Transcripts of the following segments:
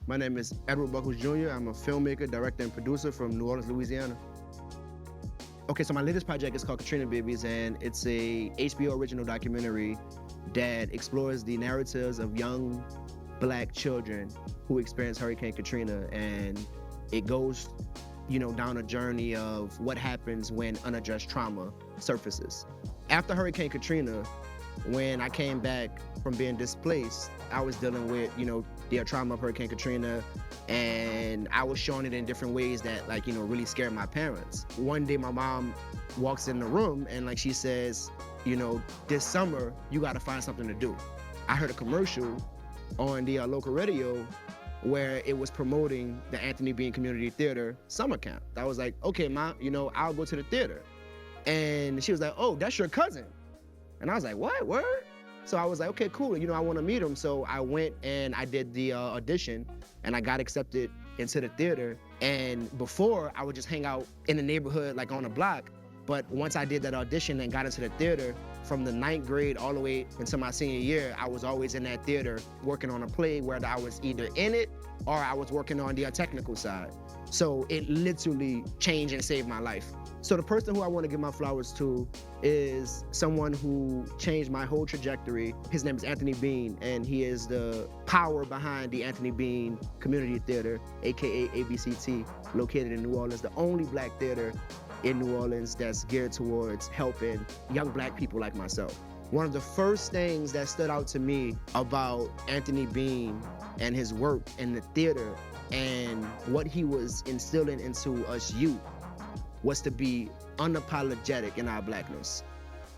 My name is Edward Buckles Jr. I'm a filmmaker, director, and producer from New Orleans, Louisiana. Okay, so my latest project is called Katrina Babies, and it's a HBO original documentary that explores the narratives of young Black children who experienced Hurricane Katrina, and it goes, down a journey of what happens when unaddressed trauma surfaces. After Hurricane Katrina, when I came back from being displaced, I was dealing with, the trauma of Hurricane Katrina, and I was showing it in different ways that, really scared my parents. One day, my mom walks in the room and, she says, this summer, you got to find something to do. I heard a commercial on the local radio where it was promoting the Anthony Bean Community Theater summer camp. I was like, okay, Mom, I'll go to the theater. And she was like, oh, that's your cousin. And I was like, what, word? So I was like, okay, cool, I want to meet him. So I went and I did the audition, and I got accepted into the theater. And before, I would just hang out in the neighborhood, on the block. But once I did that audition and got into the theater, from the 9th grade all the way until my senior year, I was always in that theater working on a play, where I was either in it or I was working on the technical side. So it literally changed and saved my life. So the person who I want to give my flowers to is someone who changed my whole trajectory. His name is Anthony Bean, and he is the power behind the Anthony Bean Community Theater, AKA ABCT, located in New Orleans, the only Black theater in New Orleans that's geared towards helping young Black people like myself. One of the first things that stood out to me about Anthony Bean and his work in the theater and what he was instilling into us youth was to be unapologetic in our Blackness.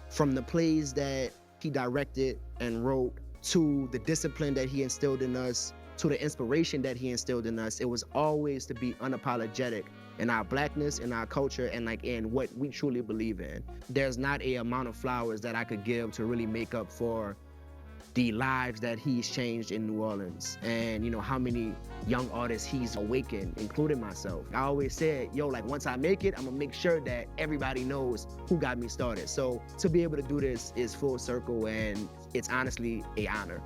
From the plays that he directed and wrote, to the discipline that he instilled in us, to the inspiration that he instilled in us, it was always to be unapologetic in our Blackness, in our culture, and in what we truly believe in. There's not a amount of flowers that I could give to really make up for the lives that he's changed in New Orleans, and how many young artists he's awakened, including myself. I always said, once I make it, I'm gonna make sure that everybody knows who got me started. So to be able to do this is full circle, and it's honestly an honor.